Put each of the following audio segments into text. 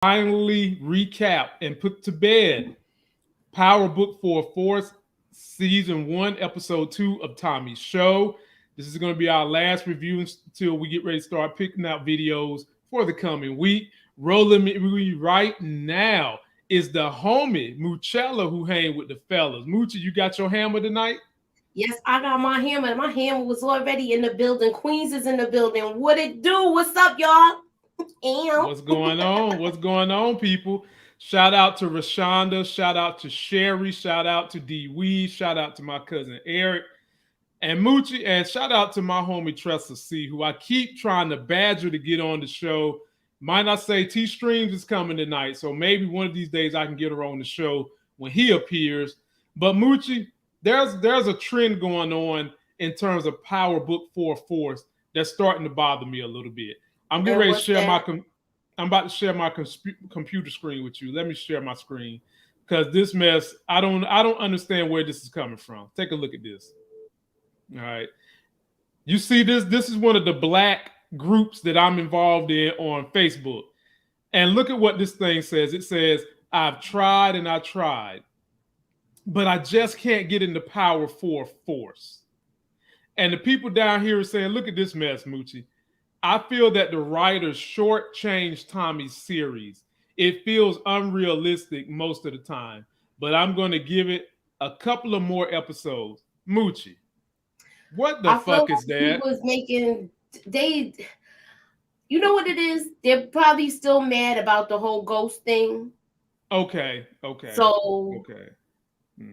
finally recap and put to bed Power Book for Force Season 1, Episode 2 of Tommy's Show. This is going to be our last review until we get ready to start picking out videos for the coming week. Rolling me right now is the homie Moochella who hang with the fellas. Moochie, you got your hammer tonight? Yes, I got my hammer. My hammer was already in the building. Queens is in the building. What it do? What's up, y'all? What's going on? What's going on, people? Shout out to Rashonda. Shout out to Sherry. Shout out to D Wee. Shout out to my cousin Eric and Moochie. And shout out to my homie Tressa C, who I keep trying to badger to get on the show. Might not say T Streams is coming tonight, so maybe one of these days I can get her on the show when he appears. But Moochie, there's a trend going on in terms of Power Book 4 Force that's starting to bother me a little bit. I'm getting ready to share I'm about to share my computer screen with you. Let me share my screen because this mess, I don't understand where this is coming from. Take a look at this. All right, you see this? This is one of the black groups that I'm involved in on Facebook, and look at what this thing says. It says, "I've tried and I tried, but I just can't get into Power 4 Force." And the people down here are saying, "Look at this mess, Moochie. I feel that the writers shortchanged Tommy's series. It feels unrealistic most of the time, but I'm going to give it a couple of more episodes." Moochie, what the fuck is that? Was making you know what it is? They're probably still mad about the whole ghost thing. Okay. So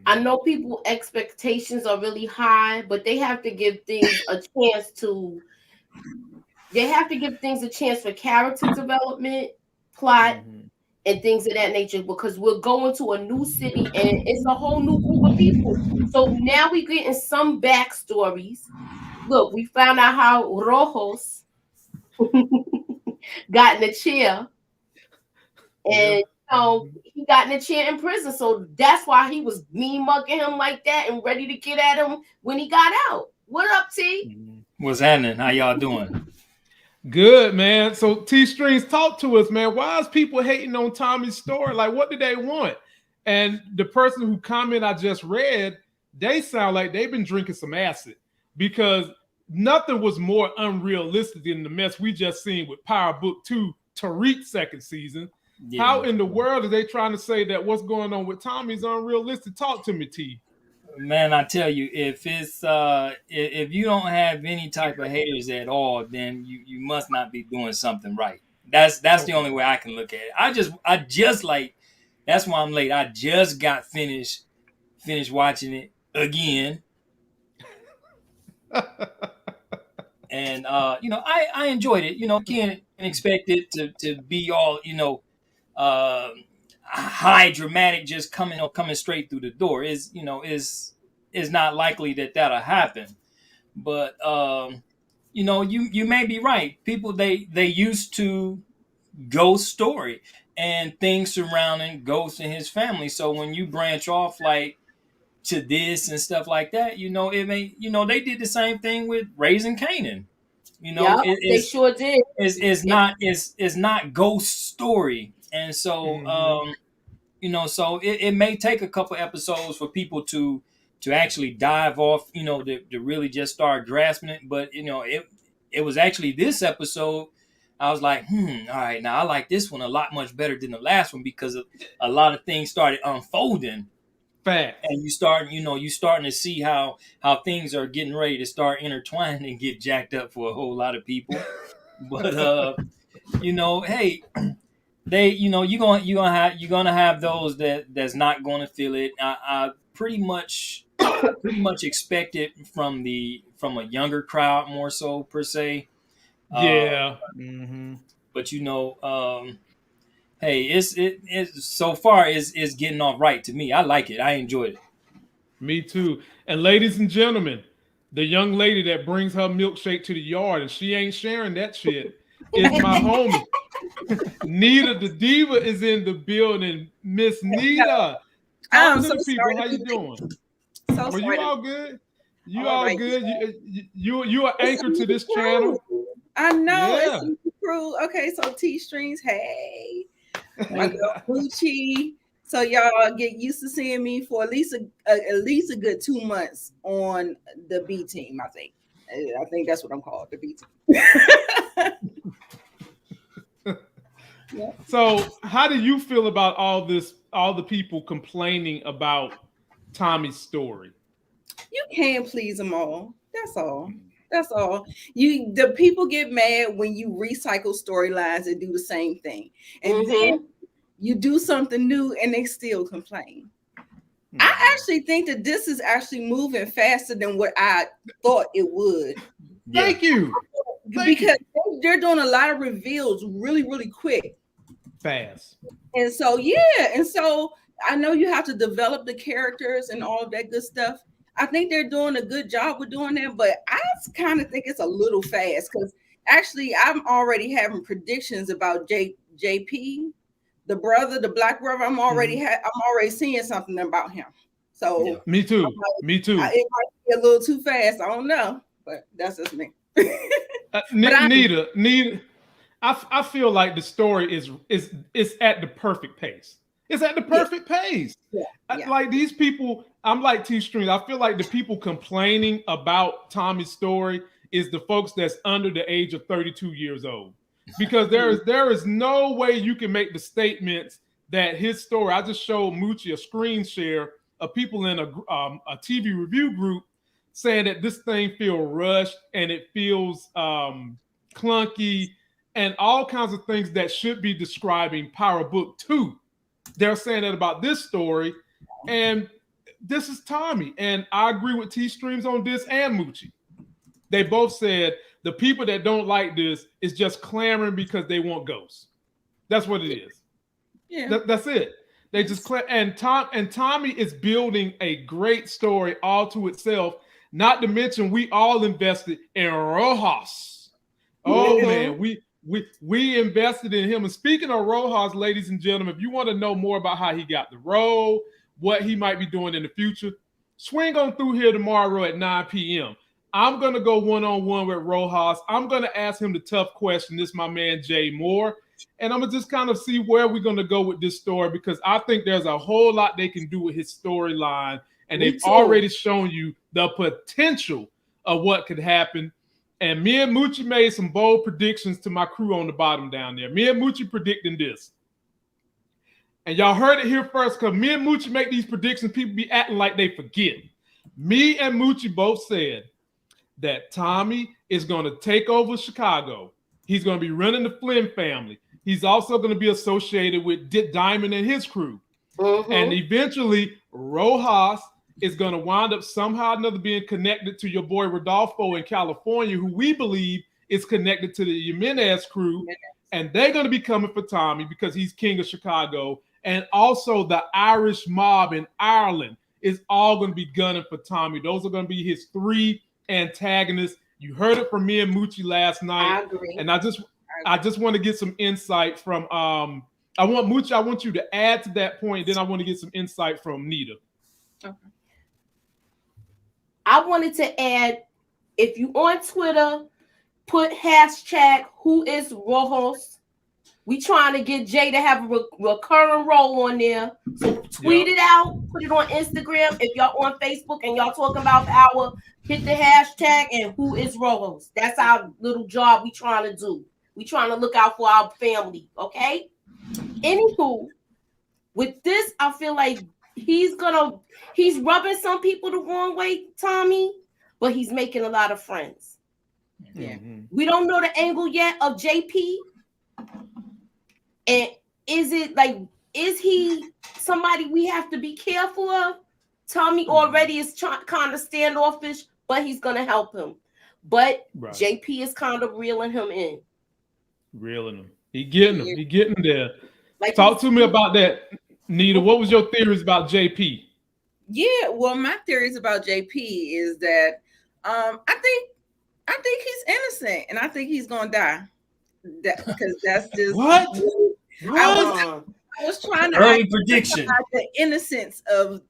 I know people expectations are really high, but they have to give things a chance to. They have to give things a chance for character development, plot, and things of that nature, because we're going to a new city and it's a whole new group of people. So now we're getting some backstories. Look, we found out how Rojos got in the chair. And he got in the chair in prison. So that's why he was mean mugging him like that and ready to get at him when he got out. What up, T? What's happening? How y'all doing? Good, man. So T-Strings, talk to us, man. Why is people hating on Tommy's story? Like, what do they want? And the person who comment I just read, they sound like they've been drinking some acid, because nothing was more unrealistic than the mess we just seen with Power Book 2, Tariq's second season. Yeah. How in the world are they trying to say that what's going on with Tommy's unrealistic? Talk to me, T. Man, I tell you, if you don't have any type of haters at all, then you must not be doing something right. That's the only way I can look at it. I just like, that's why I'm late. I just got finished watching it again. And I enjoyed it. Can't expect it to be all, high dramatic, just coming straight through the door is not likely that'll happen. But you may be right. People they used to Ghost story and things surrounding Ghost and his family. So when you branch off like to this and stuff like that, it may they did the same thing with Raising Canaan. They sure did. It's not Ghost story. And so, so it may take a couple episodes for people to actually dive off, to really just start grasping it. But, it was actually this episode. I was like, all right, now I like this one a lot much better than the last one, because a lot of things started unfolding. Fact. And you starting to see how things are getting ready to start intertwining and get jacked up for a whole lot of people. But, hey, they, you're gonna have those that's not going to feel it. I pretty much expect it from a younger crowd more so per se. Yeah. But hey, it's so far is getting off right to me. I like it. I enjoyed it. Me too. And ladies and gentlemen, the young lady that brings her milkshake to the yard and she ain't sharing that shit is my homie. Nita the Diva is in the building. Miss Nita. I'm so people, how you doing? So you all good? You all good? You are anchored to this channel. I know. Yeah. It's crew. Okay, so T Strings, hey. My girl Moochie. So y'all get used to seeing me for at least a good 2 months on the B team. I think that's what I'm called, the B team. Yeah. So how do you feel about all the people complaining about Tommy's story? You can't please them all. That's all. That's all. The people get mad when you recycle storylines and do the same thing. And then you do something new and they still complain. I actually think that this is actually moving faster than what I thought it would. Thank you. Because they're doing a lot of reveals really, really quick. Fast. And so, I know you have to develop the characters and all of that good stuff. I think they're doing a good job with doing that, but I kind of think it's a little fast because actually I'm already having predictions about JP, the brother, the black brother. I'm already seeing something about him. So me too. Me too. It might be a little too fast. I don't know, but that's just me. Nita, I feel like the story is at the perfect pace. It's at the perfect pace. Yeah. Like these people, I'm like T-Stream. I feel like the people complaining about Tommy's story is the folks that's under the age of 32 years old. Because there is no way you can make the statements that his story. I just showed Moochie a screen share of people in a TV review group saying that this thing feels rushed and it feels clunky and all kinds of things that should be describing Power Book 2. They're saying that about this story, and this is Tommy. And I agree with T-Streams on this and Moochie. They both said the people that don't like this is just clamoring because they want ghosts. That's what it is. Yeah, that's it. They just and Tommy is building a great story all to itself. Not to mention, we all invested in Rojas. Oh man, we invested in him. And speaking of Rojas, ladies and gentlemen, if you want to know more about how he got the role, what he might be doing in the future, swing on through here tomorrow at 9 p.m. I'm going to go one-on-one with Rojas. I'm going to ask him the tough question. This is my man, Jay Moore. And I'm going to just kind of see where we're going to go with this story because I think there's a whole lot they can do with his storyline. And they've already shown you the potential of what could happen. And me and Moochie made some bold predictions to my crew on the bottom down there. Me and Moochie predicting this. And y'all heard it here first because me and Moochie make these predictions. People be acting like they forget. Me and Moochie both said that Tommy is going to take over Chicago. He's going to be running the Flynn family. He's also going to be associated with Diamond and his crew. And eventually, Rojas is going to wind up somehow or another being connected to your boy Rodolfo in California, who we believe is connected to the Jimenez crew. And they're going to be coming for Tommy because he's king of Chicago. And also the Irish mob in Ireland is all going to be gunning for Tommy. Those are going to be his three antagonists. You heard it from me and Moochie last night. I agree. And I just want to get some insight from I want you to add to that point. Then I want to get some insight from Nita. Okay. I wanted to add, if you on Twitter, put hashtag who is Rojas. We trying to get Jay to have a recurring role on there. So tweet it out, put it on Instagram. If y'all on Facebook and y'all talking about power, hit the hashtag and who is Rojas. That's our little job we trying to do. We trying to look out for our family, okay? Anywho, with this, I feel like he's rubbing some people the wrong way, Tommy, but he's making a lot of friends. Yeah. We don't know the angle yet of JP. And is he somebody we have to be careful of? Tommy already is kind of standoffish, but he's going to help him. But JP is kind of reeling him in. Reeling him. He getting him. He getting there. Talk to me about that, Nita. What was your theories about JP? Yeah, well, my theories about JP is that I think he's innocent, and I think he's gonna die. Because that's just what? I was trying to early prediction the innocence of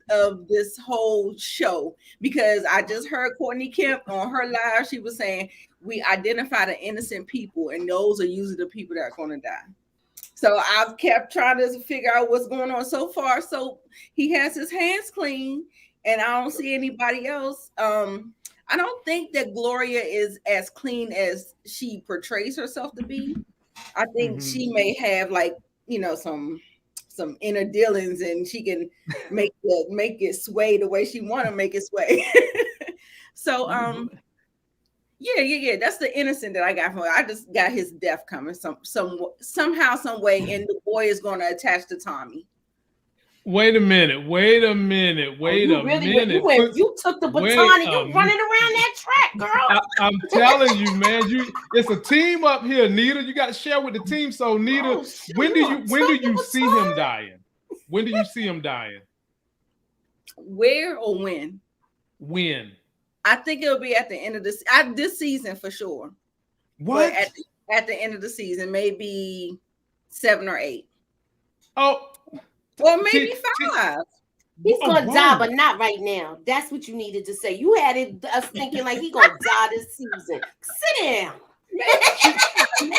this whole show, because I just heard Courtney Kemp on her live. She was saying we identify the innocent people, and those are usually the people that are going to die. So I've kept trying to figure out what's going on so far. So he has his hands clean, and I don't see anybody else. I don't think that Gloria is as clean as she portrays herself to be. I think she may have some inner dealings, and she can make it sway the way she want to make it sway. So yeah. That's the innocent that I got from her. I just got his death coming somehow, some way, and the boy is going to attach to Tommy. Wait a minute. You took the baton and you running around that track, girl. I'm telling you, man. It's a team up here, Nita. You got to share with the team. So, Nita, when do you see him dying? When do you see him dying? Where or when? When? I think it'll be at the end of this season for sure. What? But at the end of the season, maybe 7 or 8. Oh. Or maybe 5. He's gonna die, but not right now. That's what you needed to say. You had us thinking like he's gonna die this season. Sit down. Maybe 5,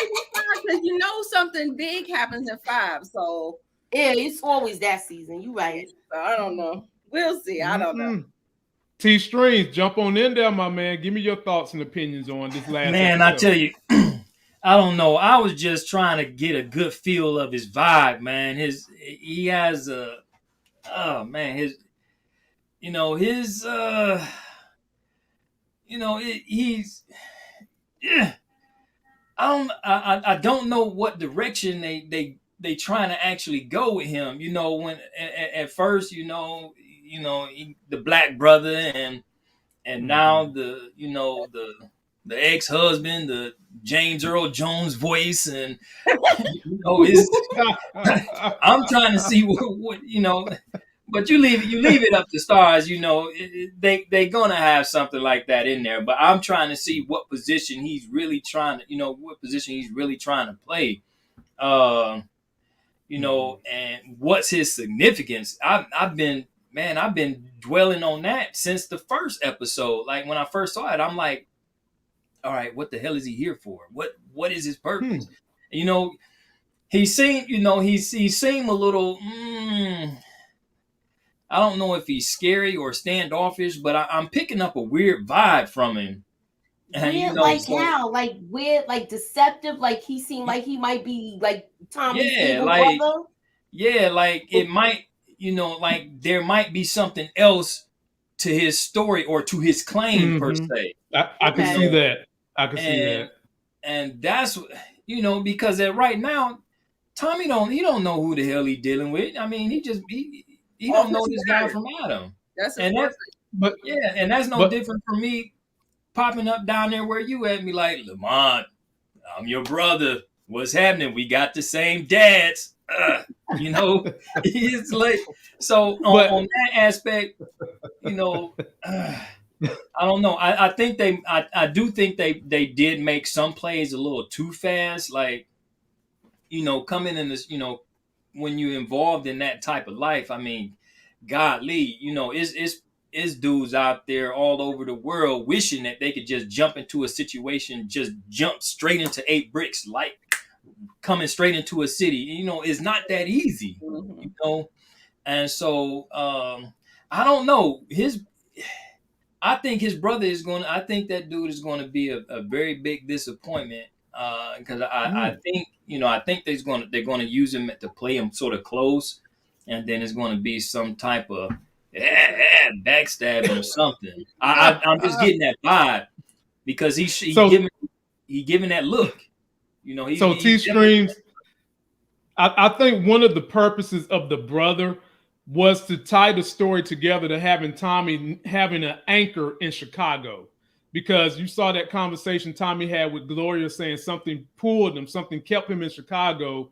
because you know something big happens in 5. So yeah, it's always that season. You right. I don't know. We'll see. I don't know. T Streams, jump on in there, my man. Give me your thoughts and opinions on this last man. episode. I tell you, I don't know. I was just trying to get a good feel of his vibe, man. He has a, oh man, he's, yeah. I don't know what direction they trying to actually go with him. When at first, the black brother and now the ex-husband, the James Earl Jones voice, and I'm trying to see what but you leave it up to stars. They gonna have something like that in there. But I'm trying to see what position he's really trying to play. And what's his significance? I've been dwelling on that since the first episode. Like when I first saw it, I'm like, all right, what the hell is he here for? What is his purpose? He seemed a little. I don't know if he's scary or standoffish, but I'm picking up a weird vibe from him. Weird, how? Like weird, like deceptive. Like he seemed like he might be like Tommy's evil brother. Yeah, like it might. Like there might be something else to his story or to his claim per se. I can see that. I can see that. And that's because right now, Tommy don't know who the hell he's dealing with. I mean, he don't know this guy from Adam. That's and that's no different from me popping up down there where you at me like, Lamont, I'm your brother. What's happening? We got the same dads. It's like so on that aspect, I don't know. I think I do think they did make some plays a little too fast. Like, coming in this, when you're involved in that type of life, I mean, godly, it's dudes out there all over the world wishing that they could just jump into a situation, just jump straight into 8 bricks, like coming straight into a city. It's not that easy, And so I don't know. I think his brother I think that dude is going to be a very big disappointment. Because I think they're going to use him to play him sort of close, and then it's going to be some type of backstabbing or something. I'm just getting that vibe because he's giving that look. T-Streams. I think one of the purposes of the brother was to tie the story together to having Tommy having an anchor in Chicago. Because you saw that conversation Tommy had with Gloria saying something pulled him, something kept him in Chicago,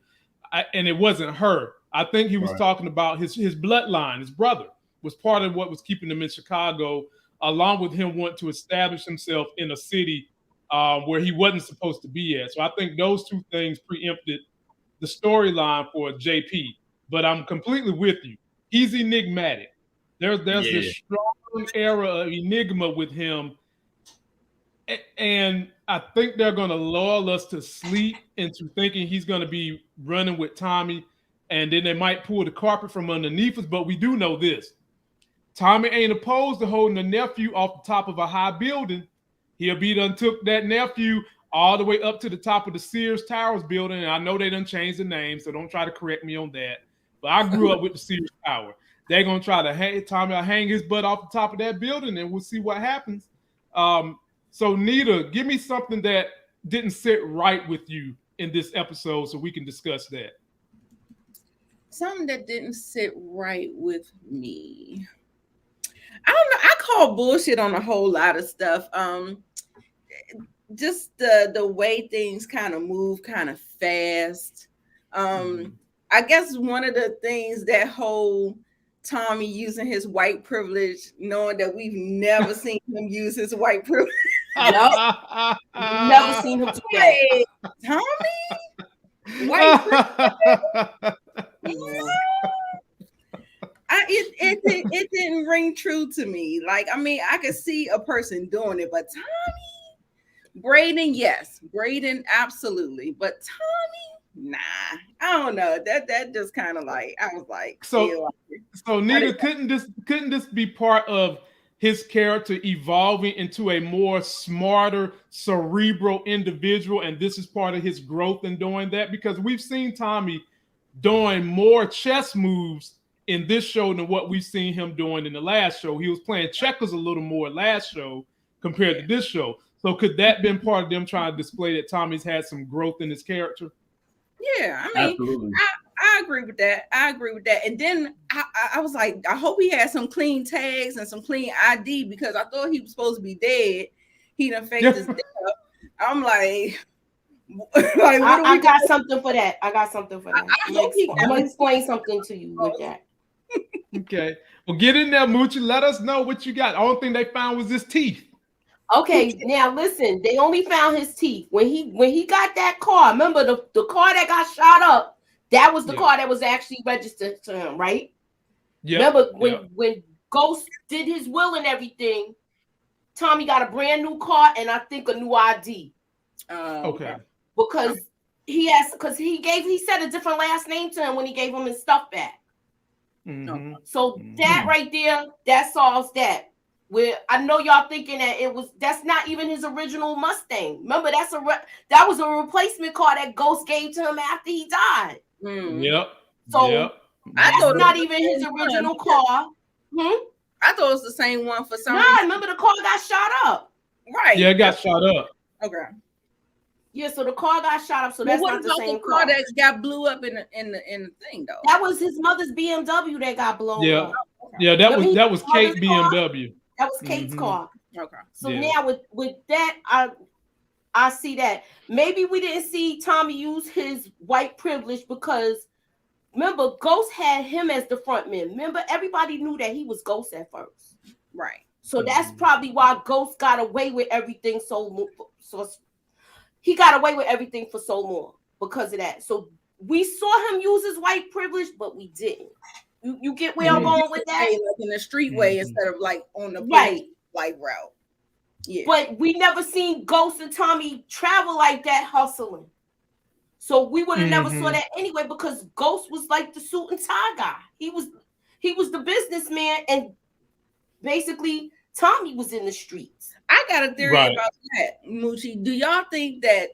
and it wasn't her. I think he was talking about his bloodline. His brother was part of what was keeping him in Chicago, along with him wanting to establish himself in a city where he wasn't supposed to be at. So I think those two things preempted the storyline for JP. But I'm completely with you. He's enigmatic. There's this strong era of enigma with him. And I think they're going to lull us to sleep into thinking he's going to be running with Tommy, and then they might pull the carpet from underneath us. But we do know this: Tommy ain't opposed to holding a nephew off the top of a high building. He'll be done took that nephew all the way up to the top of the Sears Towers building. And I know they done changed the name, so don't try to correct me on that. But I grew up with the Sears Tower. They're going to try to hang his butt off the top of that building, and we'll see what happens. So, Nita, give me something that didn't sit right with you in this episode so we can discuss that. Something that didn't sit right with me. I don't know. I call bullshit on a whole lot of stuff. Just the way things kind of move kind of fast. I guess one of the things, that whole Tommy using his white privilege, knowing that we've never seen him use his white privilege. Nope. Never seen him do that. Tommy? White privilege? It didn't ring true to me. Like, I mean, I could see a person doing it, but Tommy? Braden, yes. Braden, absolutely. But Tommy? Nah. I don't know. That just kind of like, I was like, so Nita, couldn't this be part of his character evolving into a more smarter, cerebral individual, and this is part of his growth in doing that? Because we've seen Tommy doing more chess moves in this show than what we've seen him doing in the last show. He was playing checkers a little more last show compared to this show. So could that been part of them trying to display that Tommy's had some growth in his character? Yeah, I mean, absolutely. I agree with that. And then I was like, I hope he had some clean tags and some clean ID, because I thought he was supposed to be dead. He done faked his death. I'm like, I got something for that. I'm gonna explain something to you with that. Okay. Well, get in there, Moochie. Let us know what you got. The only thing they found was his teeth. Okay, now listen, they only found his teeth. When he got that car, remember the car that got shot up, that was the car that was actually registered to him, right? Yeah. Remember when Ghost did his will and everything, Tommy got a brand new car and I think a new ID. Okay. Because he said a different last name to him when he gave him his stuff back. Mm-hmm. So that right there, that solves that. Where I know y'all thinking that that's not even his original Mustang. Remember, that was a replacement car that Ghost gave to him after he died. Yep. So that's not even his original car. I thought it was the same one for some reason. Remember the car got shot up. Right. Yeah, it got shot up. Okay. Yeah, so the car got shot up. So that's not the same car that got blew up in the thing though. That was his mother's BMW that got blown up. Yeah, that was Kate's BMW. That was Kate's car. Okay. So now with that, I see that. Maybe we didn't see Tommy use his white privilege because remember, Ghost had him as the front man. Remember, everybody knew that he was Ghost at first. Right. So that's probably why Ghost got away with everything so he got away with everything for so long because of that. So we saw him use his white privilege, but we didn't. You get where I'm going with that? Like in the street way instead of like on the route. Yeah. But we never seen Ghost and Tommy travel like that hustling. So we would have never saw that anyway because Ghost was like the suit and tie guy. He was the businessman and basically Tommy was in the streets. I got a theory about that, Moochie. Do y'all think that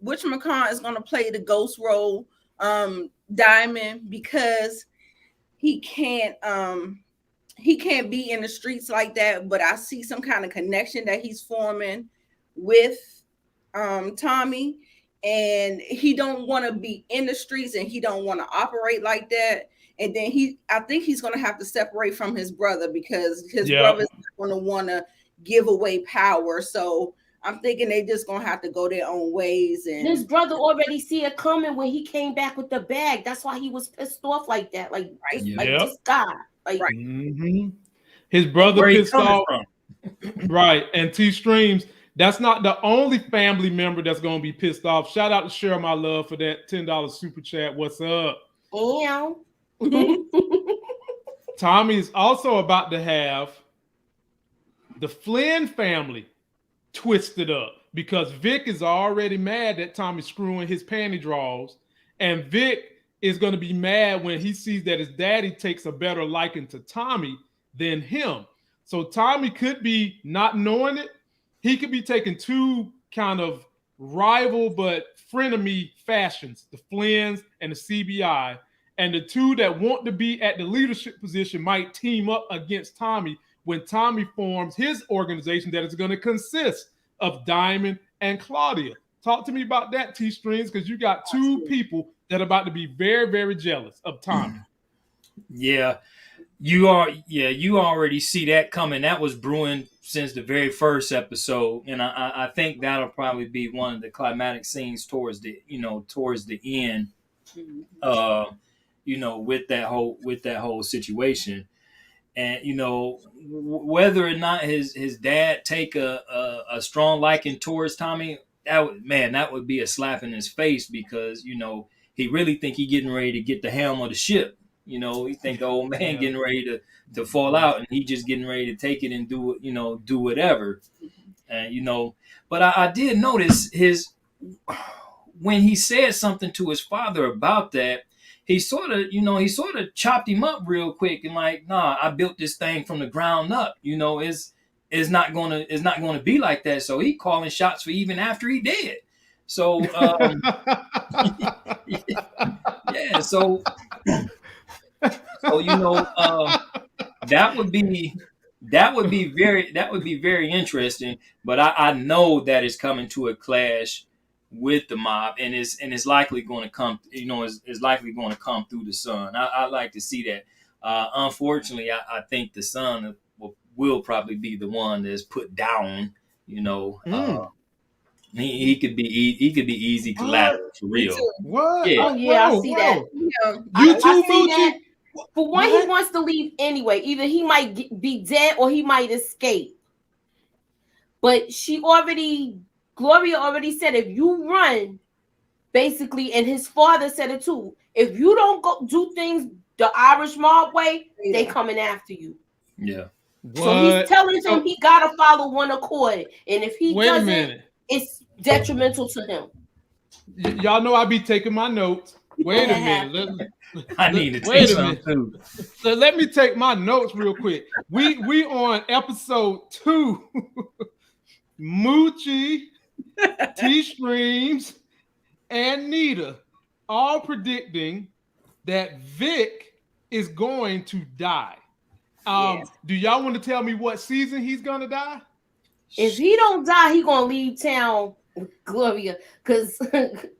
whatchamacallit is gonna play the Ghost role, Diamond, because he can't be in the streets like that, but I see some kind of connection that he's forming with Tommy, and he don't want to be in the streets and he don't want to operate like that. And then I think he's going to have to separate from his brother because his brother's going to want to give away power. So I'm thinking they just going to have to go their own ways. And his brother already see it coming when he came back with the bag. That's why he was pissed off like that. Like, this guy. Like, His brother pissed off. Right. And T-Streams, that's not the only family member that's going to be pissed off. Shout out to Share My Love for that $10 super chat. What's up? Yeah. Tommy is also about to have the Flynn family twisted up because Vic is already mad that Tommy's screwing his panty drawers, and Vic is going to be mad when he sees that his daddy takes a better liking to Tommy than him. So Tommy could be not knowing it. He could be taking two kind of rival but frenemy fashions, the Flynn's and the CBI, and the two that want to be at the leadership position might team up against Tommy when Tommy forms his organization that is going to consist of Diamond and Claudia. Talk to me about that, T-Strings, because you got two people that are about to be very, very jealous of Tommy. Yeah, you already see that coming. That was brewing since the very first episode, and I think that'll probably be one of the climatic scenes towards the end. With that whole situation, and whether or not his dad take a strong liking towards Tommy, that would be a slap in his face, because he really think he getting ready to get the helm of the ship. He think the old man getting ready to fall out, and he just getting ready to take it and do whatever. And but I did notice when he said something to his father about that, he sort of chopped him up real quick and like, nah, I built this thing from the ground up. It's not gonna be like that. So he calling shots for even after he dead. So yeah, so that would be very interesting. But I know that it's coming to a clash with the mob, and it's likely going to come. Is likely going to come through the son. I like to see that. Unfortunately, I think the son will probably be the one that's put down. He could be easy collateral for real. What? Yeah. Oh yeah, I see that. You too, Moochie? For one, he wants to leave anyway. Either he might be dead or he might escape. But Gloria already said, if you run, basically, and his father said it too, if you don't go do things the Irish mob way, they coming after you. Yeah. So he's telling him he gotta follow one accord, and if he doesn't, it's detrimental to him. Y'all know I be taking my notes. Wait a minute. I need to take some too. So let me take my notes real quick. We on episode 2. Moochie, T-Streams, and Nita all predicting that Vic is going to die. Do y'all want to tell me what season he's gonna die? If he don't die, he gonna leave town with Gloria. Cause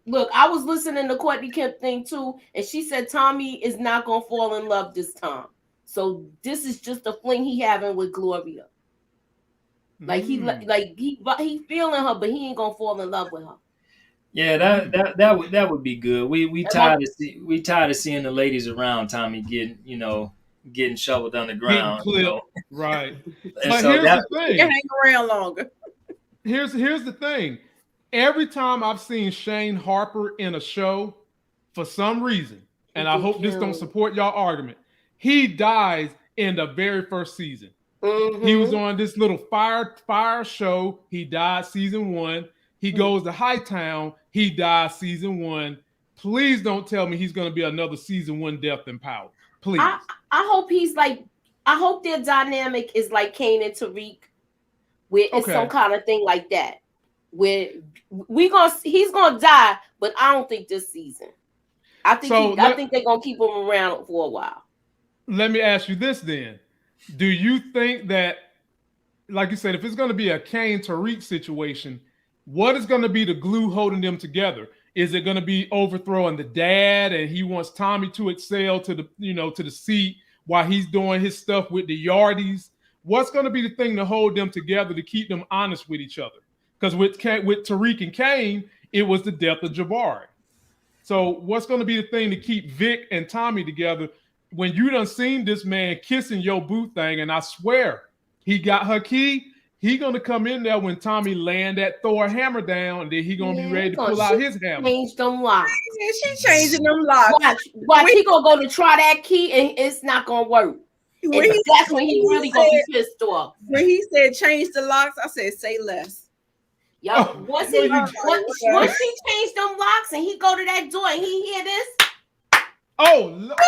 look, I was listening to Courtney Kemp thing too, and she said Tommy is not gonna fall in love this time. So this is just a fling he having with Gloria. Like he feeling her, but he ain't gonna fall in love with her. Yeah, that would be good. We tired of seeing the ladies around Tommy getting shoveled on the ground. Right. But here's the thing. You hang around longer. Here's the thing. Every time I've seen Shane Harper in a show, for some reason, and I hope this don't support y'all argument, he dies in the very first season. Mm-hmm. He was on this little fire show. He died season 1. He goes to Hightown. He dies season 1. Please don't tell me he's going to be another season 1 death in power. Please. I hope I hope their dynamic is like Kane and Tariq, where it's some kind of thing like that. Where he's gonna die, but I don't think this season. I think they're gonna keep him around for a while. Let me ask you this then. Do you think that, like you said, if it's going to be a Kane Tariq situation, what is going to be the glue holding them together? Is it going to be overthrowing the dad, and he wants Tommy to excel to the seat while he's doing his stuff with the Yardies? What's going to be the thing to hold them together to keep them honest with each other? Because with Tariq and Kane, it was the death of Jabari. So what's going to be the thing to keep Vic and Tommy together when you done seen this man kissing your boo thing? And I swear he got her key. He gonna come in there when Tommy land that Thor hammer down, and then he gonna be ready to pull out his hammer. Change them locks. Yeah, she changing them locks. Watch, he gonna go to try that key, and it's not gonna work. That's when he really gonna be pissed off. When he said change the locks, I said say less. Yup. Oh, Once no, he you- once she changed them locks and he go to that door and he hear this. Oh, Lord.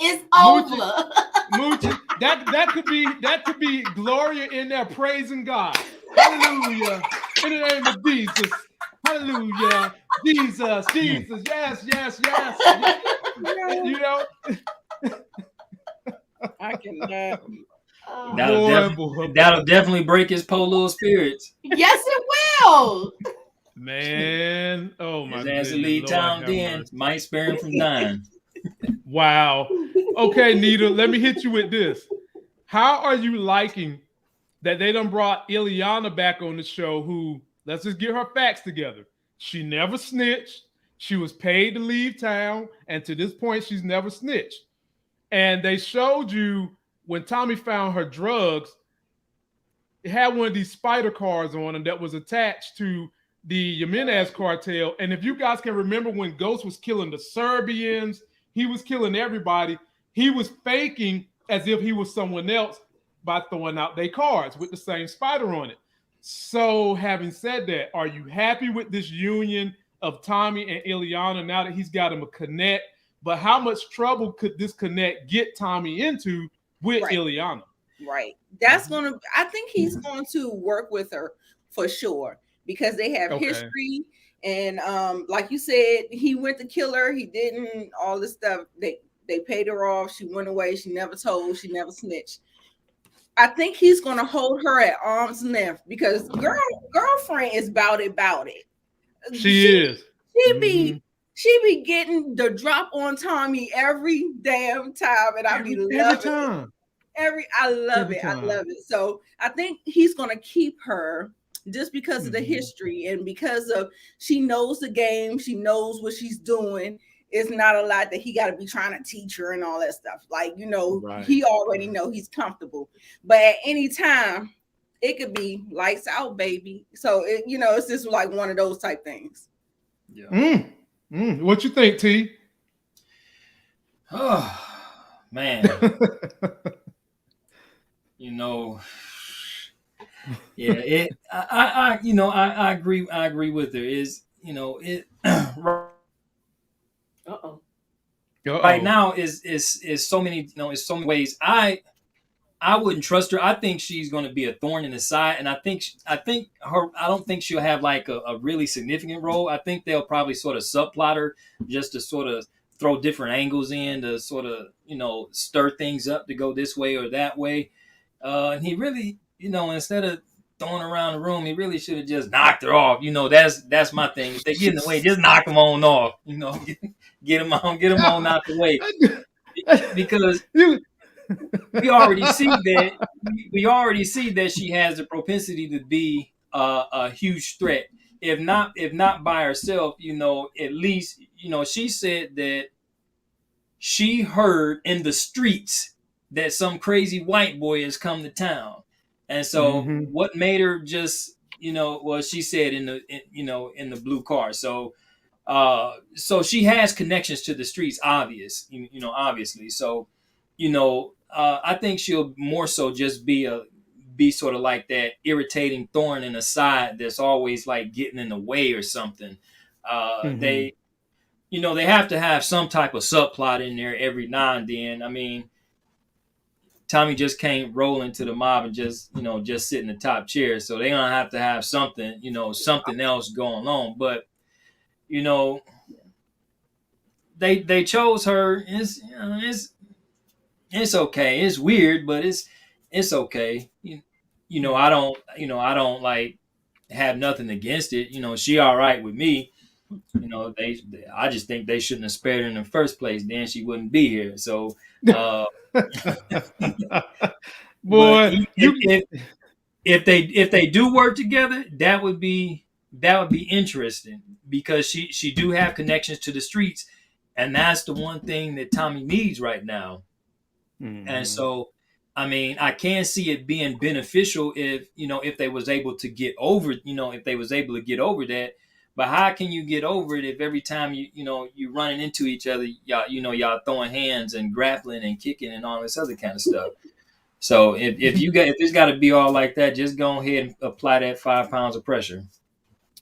It's over. Moochie, that could be Gloria in there praising God. Hallelujah. In the name of Jesus. Hallelujah. Jesus. Yes. You know? I cannot. That'll definitely break his polo spirits. Yes, it will. Man. Oh my His goodness. ass will leave Lord town have then. mercy. Might spare him from dying. Wow. Okay, Nita, let me hit you with this. How are you liking that they done brought Liliana back on the show, who, let's just get her facts together. She never snitched. She was paid to leave town. And to this point, she's never snitched. And they showed you when Tommy found her drugs, it had one of these spider cars on them that was attached to the Jimenez cartel. And if you guys can remember when Ghost was killing the Serbians, he was killing everybody. He was faking as if he was someone else by throwing out their cards with the same spider on it. So having said that, are you happy with this union of Tommy and Liliana now that he's got him a connect? But how much trouble could this connect get Tommy into with Liliana? Right. That's I think he's going to work with her for sure because they have history. And like you said, he went to kill her. He didn't, all this stuff. They paid her off. She went away. She never told. She never snitched. I think he's going to hold her at arm's length because girlfriend is about it. She is. She be getting the drop on Tommy every damn time, and I be loving it. I love it. So I think he's gonna keep her just because of the history and because of she knows the game, she knows what she's doing. It's not a lot that he got to be trying to teach her and all that stuff. Like, he already know he's comfortable. But at any time, it could be lights out, baby. So it's just like one of those type things. Yeah. What you think, T? Oh man. Yeah, I agree with her. Right now is so many, it's so many ways. I wouldn't trust her. I think she's going to be a thorn in the side, and I don't think she'll have like a really significant role. I think they'll probably sort of subplot her just to sort of throw different angles in to sort of stir things up to go this way or that way. And he really, instead of throwing around the room, he really should have just knocked her off. That's my thing. If they get in the way, just knock them on off. Get them on out the way, because we already see that she has the propensity to be a huge threat. If not by herself, at least she said that she heard in the streets that some crazy white boy has come to town. And so what made her just, she said in the blue car. So she has connections to the streets, obviously. So, I think she'll more so just be sort of like that irritating thorn in the side that's always like getting in the way or something. They have to have some type of subplot in there every now and then. I mean, Tommy just can't roll into the mob and just sit in the top chair. So they're gonna have to have something, something else going on. But they chose her. It's okay. It's weird, but it's okay. I don't like have nothing against it. She all right with me. I just think they shouldn't have spared her in the first place. Then she wouldn't be here. So, boy, if they do work together, that would be interesting because she do have connections to the streets, and that's the one thing that Tommy needs right now. And so, I mean, I can see it being beneficial if they was able to get over, that. But how can you get over it if every time you running into each other, y'all throwing hands and grappling and kicking and all this other kind of stuff? So if it's got to be all like that, just go ahead and apply that 5 pounds of pressure.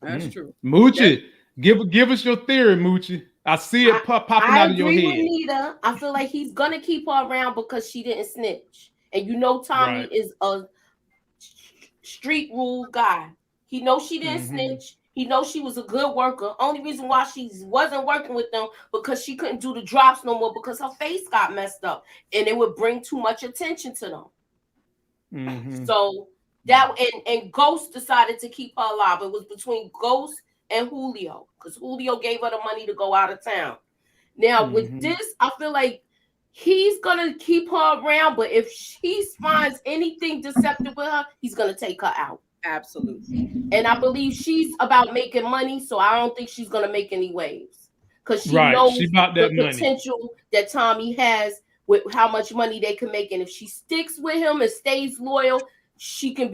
That's true. Moochie, give us your theory, Moochie. I see it popping out of your head. I agree with Nita. I feel like he's gonna keep her around because she didn't snitch, and Tommy is a street rule guy. He knows she didn't snitch. He knows she was a good worker. Only reason why she wasn't working with them because she couldn't do the drops no more because her face got messed up, and it would bring too much attention to them. So that and Ghost decided to keep her alive. It was between Ghost and Julio because Julio gave her the money to go out of town. Now with this, I feel like he's gonna keep her around, but if he finds anything deceptive with her, he's gonna take her out. Absolutely. And I believe she's about making money, so I don't think she's gonna make any waves because she knows the potential that Tommy has with how much money they can make, and if she sticks with him and stays loyal, she can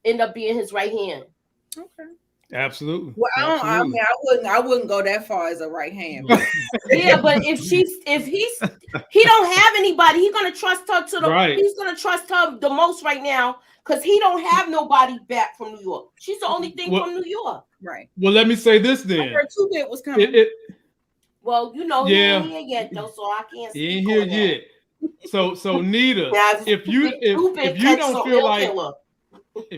end up being his right hand. Okay. Absolutely. Well, I wouldn't go that far as a right hand. Yeah, but if he don't have anybody, he's gonna trust her he's gonna trust her the most right now because he don't have nobody back from New York. She's the only thing from New York. Right. Well, let me say this then. I heard 2-Bit was coming. Well, he ain't here yet though, so I can't. He ain't here yet. So Nita, if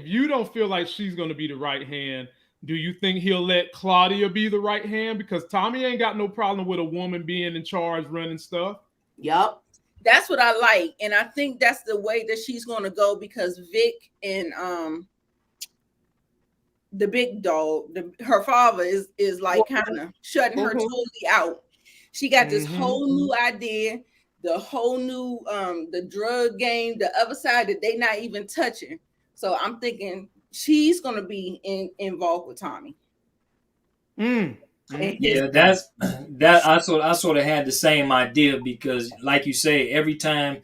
you don't feel like she's gonna be the right hand, do you think he'll let Claudia be the right hand? Because Tommy ain't got no problem with a woman being in charge, running stuff. Yep. That's what I like. And I think that's the way that she's going to go because Vic and the big dog, her father is like kind of shutting her totally out. She got this whole new idea, the whole new the drug game, the other side that they not even touching. So I'm thinking she's going to be involved with Tommy. Yeah, that's that. I sort of had the same idea because, like you say, every time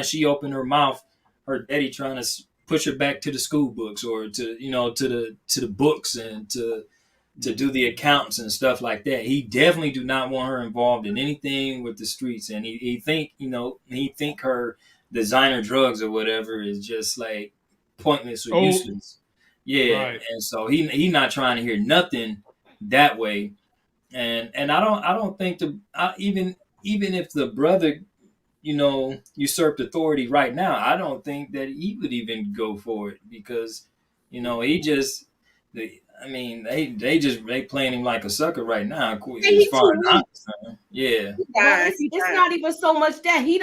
she opened her mouth, her daddy trying to push her back to the school books or to the books and to do the accounts and stuff like that. He definitely do not want her involved in anything with the streets, and he think her designer drugs or whatever is just like pointless or useless. Yeah, right. And so he not trying to hear nothing that way, and I don't think even if the brother usurped authority right now, I don't think that he would even go for it because they playing him like a sucker right now. As far as I'm concerned. Yeah, it's not even so much that he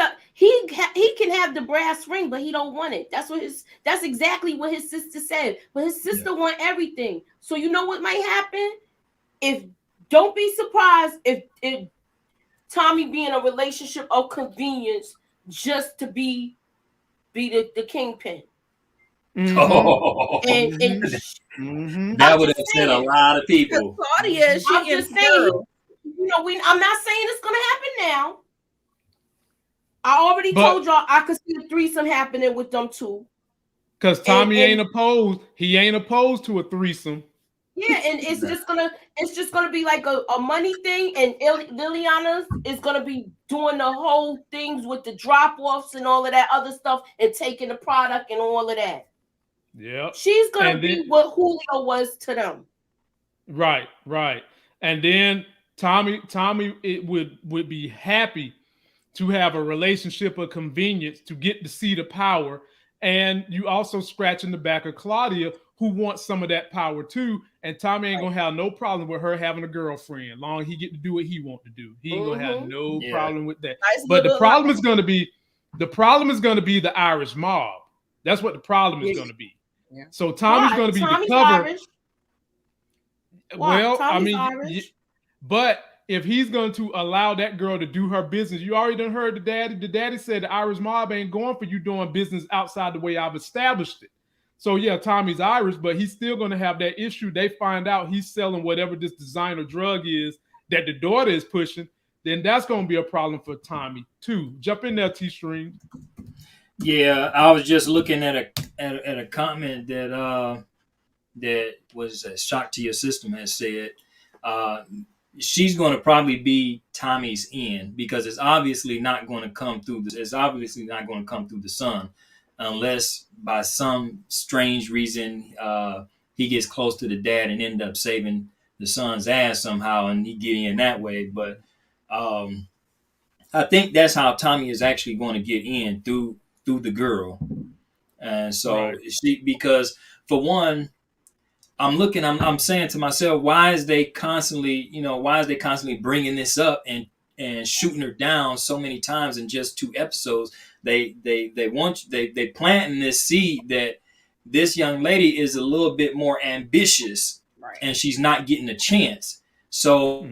can have the brass ring, but he don't want it. That's exactly what his sister said. But his sister want everything. So you know what might happen? Don't be surprised if Tommy be in a relationship of convenience just to be the kingpin. That would upset a lot of people. Claudia, I'm just saying, I'm not saying it's gonna happen now. I already told y'all I could see a threesome happening with them two. Because Tommy ain't opposed. He ain't opposed to a threesome. Yeah, and it's just gonna be like a money thing, and Liliana is gonna be doing the whole things with the drop-offs and all of that other stuff and taking the product and all of that. Yeah. She's gonna be what Julio was to them. Right. And then Tommy would be happy to have a relationship of convenience to get the seat of power. And you also scratching the back of Claudia, who wants some of that power too. And Tommy ain't gonna have no problem with her having a girlfriend, long as he get to do what he want to do. He ain't gonna have no problem with that. But the problem is gonna be the Irish mob. That's what the problem is gonna be. Yeah. So Tommy's gonna be the cover. Irish. Well, Tommy's Irish. But if he's going to allow that girl to do her business, you already done heard the daddy. The daddy said the Irish mob ain't going for you doing business outside the way I've established it. So yeah, Tommy's Irish, but he's still going to have that issue. They find out he's selling whatever this designer drug is that the daughter is pushing, then that's going to be a problem for Tommy too. Jump in there, T-String. Yeah, I was just looking at a comment that was a shock to your system has said. she's going to probably be Tommy's end, because it's obviously not going to come through. It's obviously not going to come through the son, unless by some strange reason he gets close to the dad and end up saving the son's ass somehow, and he get in that way. But I think that's how Tommy is actually going to get in, through the girl. And so because for one, I'm saying to myself, why is they constantly bringing this up and shooting her down so many times in just 2 episodes? They planting this seed that this young lady is a little bit more ambitious, and she's not getting a chance. So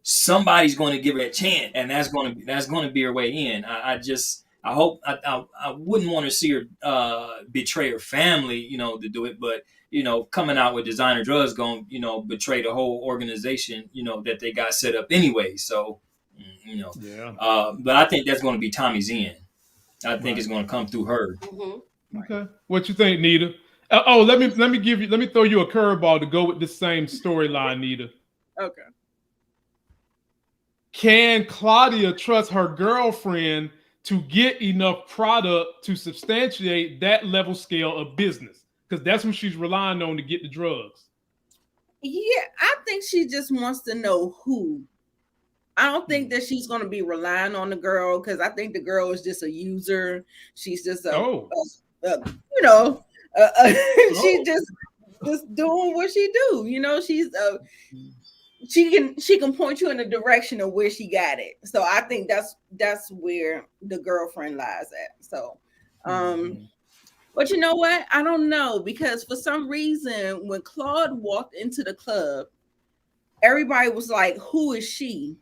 somebody's going to give her a chance, and that's going to be her way in. I hope I wouldn't want to see her betray her family, to do it, but coming out with designer drugs going, betray the whole organization, that they got set up anyway. So, but I think that's going to be Tommy's end. I think it's going to come through her. Mm-hmm. Okay, what you think, Nita? Let me throw you a curveball to go with the same storyline, Nita. Okay. Can Claudia trust her girlfriend to get enough product to substantiate that level scale of business? Because that's what she's relying on to get the drugs. Yeah, I think she just wants to know who. I don't think that she's going to be relying on the girl, because I think the girl is just a user. She's just she's just doing what she do. She's she can point you in the direction of where she got it. So I think that's where the girlfriend lies at. So, but you know what? I don't know, because for some reason when Claude walked into the club, everybody was like, "Who is she?"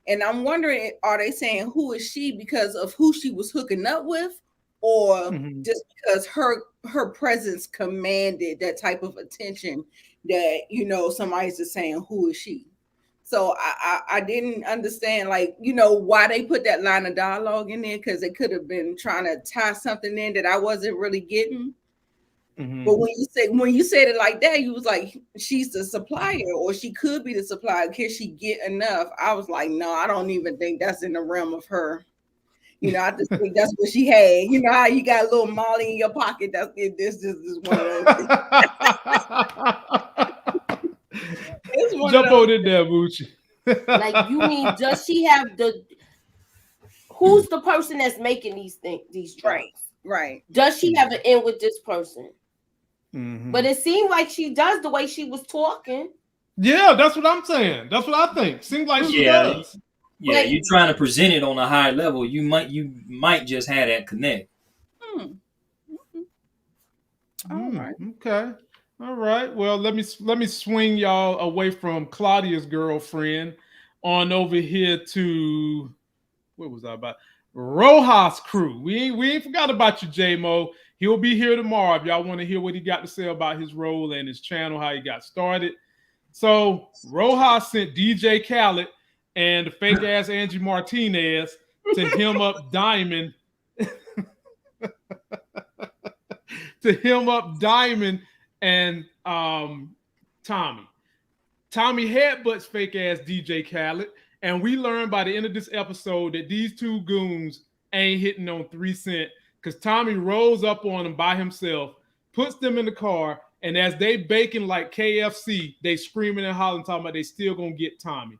And I'm wondering, are they saying who is she because of who she was hooking up with, or just because her presence commanded that type of attention that, somebody's just saying, who is she? So I didn't understand, why they put that line of dialogue in there, because they could have been trying to tie something in that I wasn't really getting. But when you said it like that, you was like, she's the supplier, or she could be the supplier. Can she get enough? I was like, no, I don't even think that's in the realm of her. I just think that's what she had. You know how you got a little Molly in your pocket? That's it. This is one of those. Jump on in there, Moochie. Like, you mean, does she have who's the person that's making these drugs? Right. Does she have an in with this person? But it seemed like she does, the way she was talking. Yeah, that's what I'm saying. That's what I think. Seems like she does. Yeah, you're trying to present it on a high level. You might just have that connect. All right. Okay. All right. Well, let me swing y'all away from Claudia's girlfriend on over here to, what was I about? Rojas crew. We ain't forgot about you, J-Mo. He'll be here tomorrow if y'all want to hear what he got to say about his role and his channel, how he got started. So Rojas sent DJ Khaled and the fake ass Angie Martinez to him up Diamond. To him up Diamond and Tommy. Tommy headbutts fake ass DJ Khaled, and we learned by the end of this episode that these two goons ain't hitting on 3 cents, because Tommy rolls up on them by himself, puts them in the car, and as they baking like KFC, they screaming and hollering, talking about they still gonna get Tommy.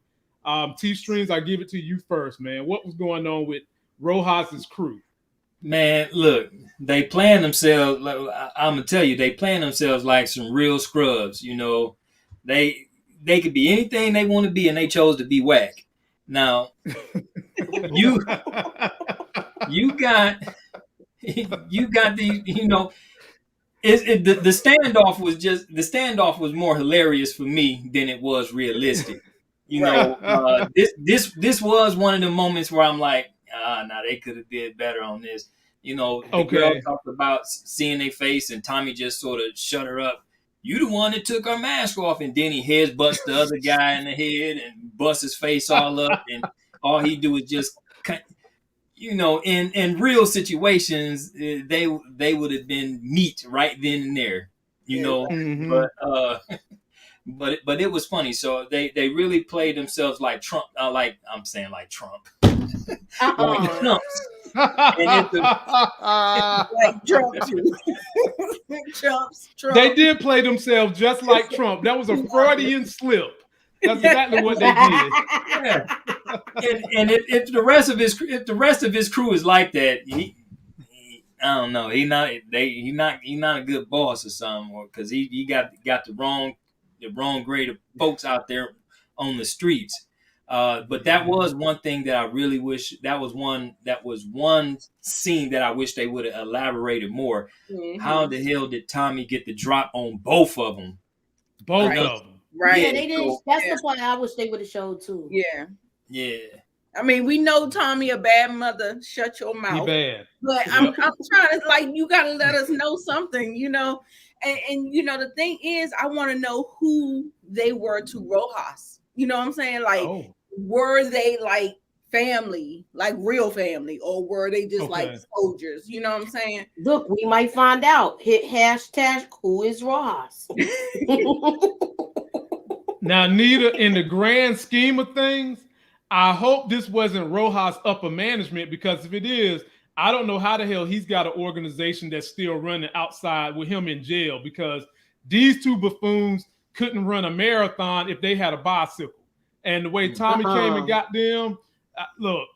T-Strings, I give it to you first, man. What was going on with Rojas's crew? Man, look, they playing themselves. I'm gonna tell you, they playing themselves like some real scrubs. They could be anything they want to be, and they chose to be whack. Now, you got these. The standoff was more hilarious for me than it was realistic. This was one of the moments where I'm like, they could have did better on this. The girl talked about seeing their face, and Tommy just sort of shut her up. You the one that took her mask off, and then he headbutts the other guy in the head and busts his face all up, and all he do is just, in real situations, they would have been meat right then and there, but it was funny. So they really played themselves like Trump, like I'm saying like Trump, like Trumps. And like Trump too. Trumps. They did play themselves just like Trump. That was a Freudian slip. That's exactly what they did. Yeah. And if the rest of his crew is like that, I don't know. He not a good boss or something, because he got the wrong grade of folks out there on the streets. But that was one thing that I really wish, that was one scene that I wish they would have elaborated more. Mm-hmm. How the hell did Tommy get the drop on both of them? Both of them. Right. Yeah, they didn't. So, that's the part I wish they would have showed too. Yeah. Yeah. I mean, we know Tommy a bad mother. Shut your mouth. He bad. But I'm trying to, like, you gotta let us know something, you know. And you know, the thing is, I want to know who they were to Rojas. You know what I'm saying? Like, were they like family, like real family, or were they just like soldiers? You know what I'm saying? Look, we might find out. Hit hashtag who is Rojas. Now, Nita, in the grand scheme of things, I hope this wasn't Rojas' upper management, because if it is, I don't know how the hell he's got an organization that's still running outside with him in jail, because these two buffoons couldn't run a marathon if they had a bicycle. And the way Tommy came and got them, look,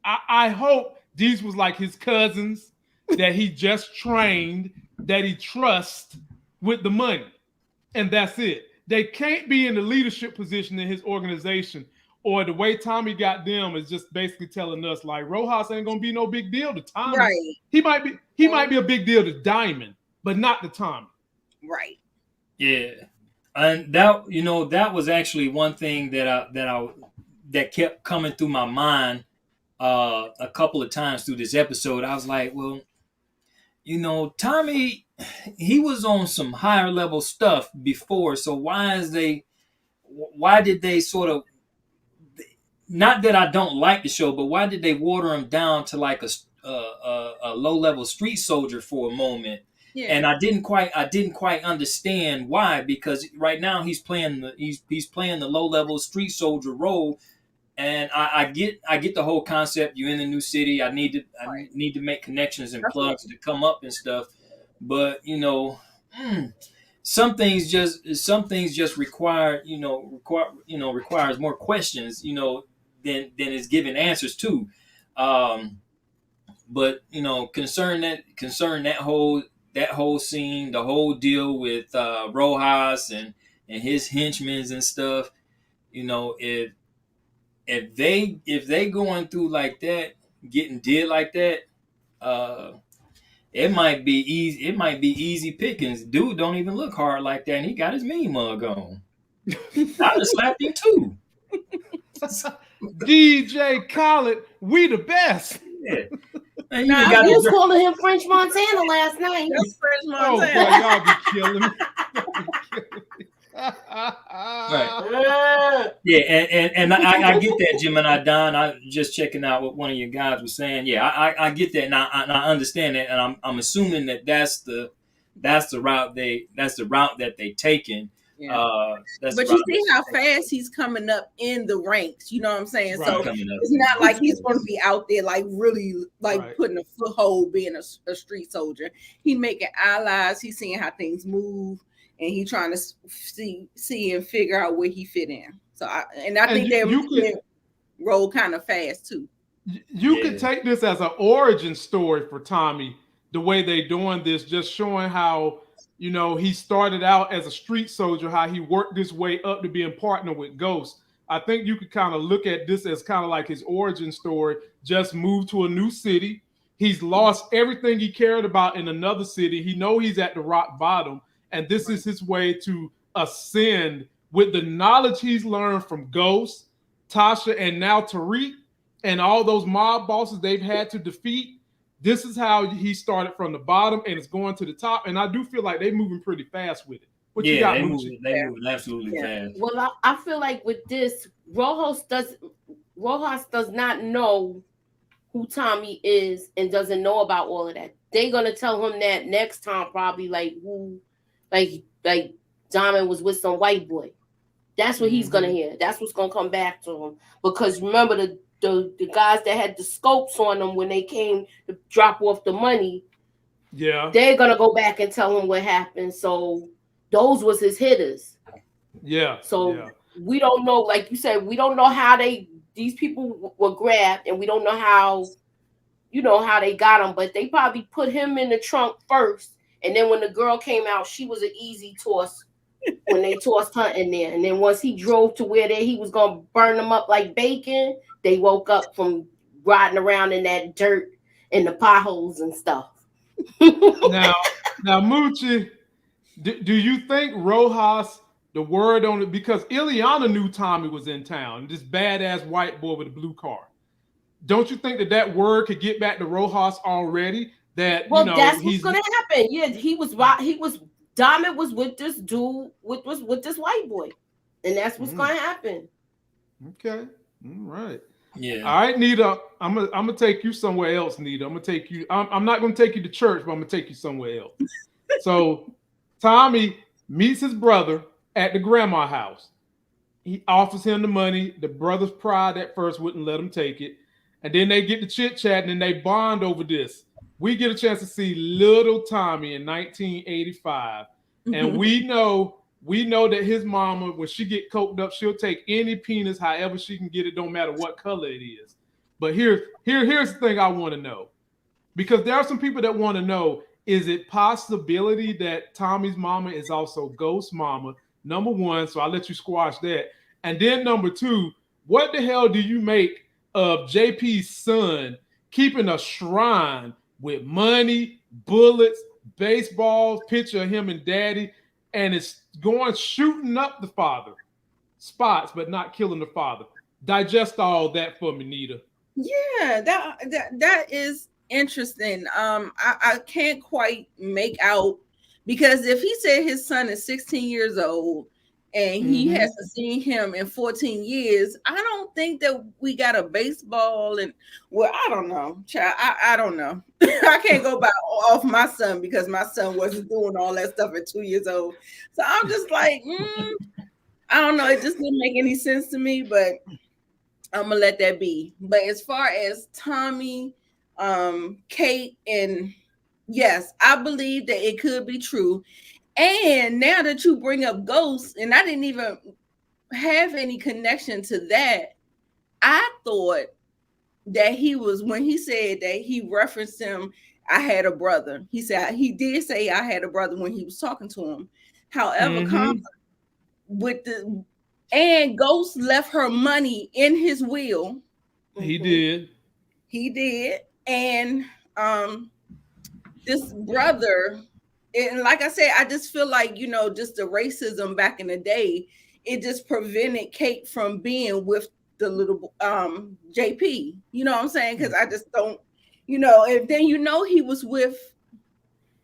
I hope these was like his cousins that he just trained, that he trusts with the money. And that's it. They can't be in the leadership position in his organization, or the way Tommy got them is just basically telling us like Rojas ain't gonna be no big deal to Tommy. Right. He might be a big deal to Diamond, but not to Tommy. Right. Yeah. And that, you know, that was actually one thing that kept coming through my mind a couple of times through this episode. I was like, well, you know, Tommy, he was on some higher level stuff before, so why did they sort of, not that I don't like the show, but why did they water him down to like a low level street soldier for a moment? Yeah. And I didn't quite understand why, because right now he's playing the low level street soldier role, and I get the whole concept. You're in a new city. I need to make connections and plugs to come up and stuff. But you know, some things just requires more questions, you know, than is given answers to. But you know, concern that whole scene, the whole deal with Rojas and his henchmen and stuff. You know, if they going through like that, getting did like that, it might be easy. It might be easy pickings. Dude don't even look hard like that, and he got his mean mug on. I'd have slapped him too. DJ Khaled, we the best. Yeah. Man, I was calling him French Montana last night. That's French Montana. Oh, boy, y'all be killing me. Right. Yeah, and I get that, Gemini Don. I just checking out what one of your guys was saying. Yeah, I get that, and I understand that, and I'm assuming that's the route that they taken. Yeah. But you see how fast he's coming up in the ranks. You know what I'm saying? Right. So it's not like he's going to be out there like really like putting a foothold being a street soldier. He making allies. He's seeing how things move, and he trying to see and figure out where he fit in. So I think they roll kind of fast too. You could take this as an origin story for Tommy. The way they doing this, just showing how, you know, he started out as a street soldier, how he worked his way up to being partnered with Ghost. I think you could kind of look at this as kind of like his origin story. Just moved to a new city. He's lost everything he cared about in another city. He know he's at the rock bottom, and this is his way to ascend with the knowledge he's learned from Ghost, Tasha, and now Tariq, and all those mob bosses they've had to defeat. This is how he started from the bottom and it's going to the top. And I do feel like they're moving pretty fast with it. What you got, they moving absolutely fast. Well, I feel like with this, Rojas does not know who Tommy is and doesn't know about all of that. They're gonna tell him that next time, probably like who, like Diamond was with some white boy. That's what he's gonna hear. That's what's gonna come back to him. Because remember the guys that had the scopes on them when they came to drop off the money, they're gonna go back and tell him what happened. So those was his hitters. So we don't know, like you said, we don't know how these people were grabbed, and we don't know how they got him, but they probably put him in the trunk first, and then when the girl came out, she was an easy toss when they tossed her in there. And then once he drove to where he was gonna burn them up like bacon, they woke up from riding around in that dirt and the potholes and stuff. now Moochie, do you think Rojas, the word on it, because Liliana knew Tommy was in town, this badass white boy with a blue car. Don't you think that word could get back to Rojas already? That's what's gonna happen. Yeah, Diamond was with this dude, with this white boy, and that's what's gonna happen. Okay, all right. Yeah. All right, Nita. I'm gonna take you somewhere else, Nita. I'm gonna take you. I'm not gonna take you to church, but I'm gonna take you somewhere else. So, Tommy meets his brother at the grandma house. He offers him the money. The brother's pride at first wouldn't let him take it, and then they get to chit chatting and they bond over this. We get a chance to see little Tommy in 1985, and we know that his mama, when she get coked up, she'll take any penis however she can get it, don't matter what color it is. But here's the thing I want to know, because there are some people that want to know: is it possibility that Tommy's mama is also Ghost Mama? Number one, so I'll let you squash that, and then number two, what the hell do you make of JP's son keeping a shrine with money, bullets, baseballs, picture of him and daddy, and it's going shooting up the father, spots, but not killing the father? Digest all that for me, Nita. Yeah, that is interesting. I can't quite make out, because if he said his son is 16 years old and he hasn't seen him in 14 years, I don't think that we got a baseball. And I don't know, child. I don't know. I can't go off my son, because my son wasn't doing all that stuff at 2 years old. So I'm just like, I don't know. It just didn't make any sense to me, but I'm gonna let that be. But as far as Tommy, Kate, and yes, I believe that it could be true. And now that you bring up Ghost, and I didn't even have any connection to that, I thought that he was, when he said that he referenced him, I had a brother. He said he did say I had a brother when he was talking to him. However, and Ghost left her money in his will. He did. And this brother, and like I said, I just feel like, just the racism back in the day, it just prevented Kate from being with the little JP. You know what I'm saying? Because I just don't, and then he was with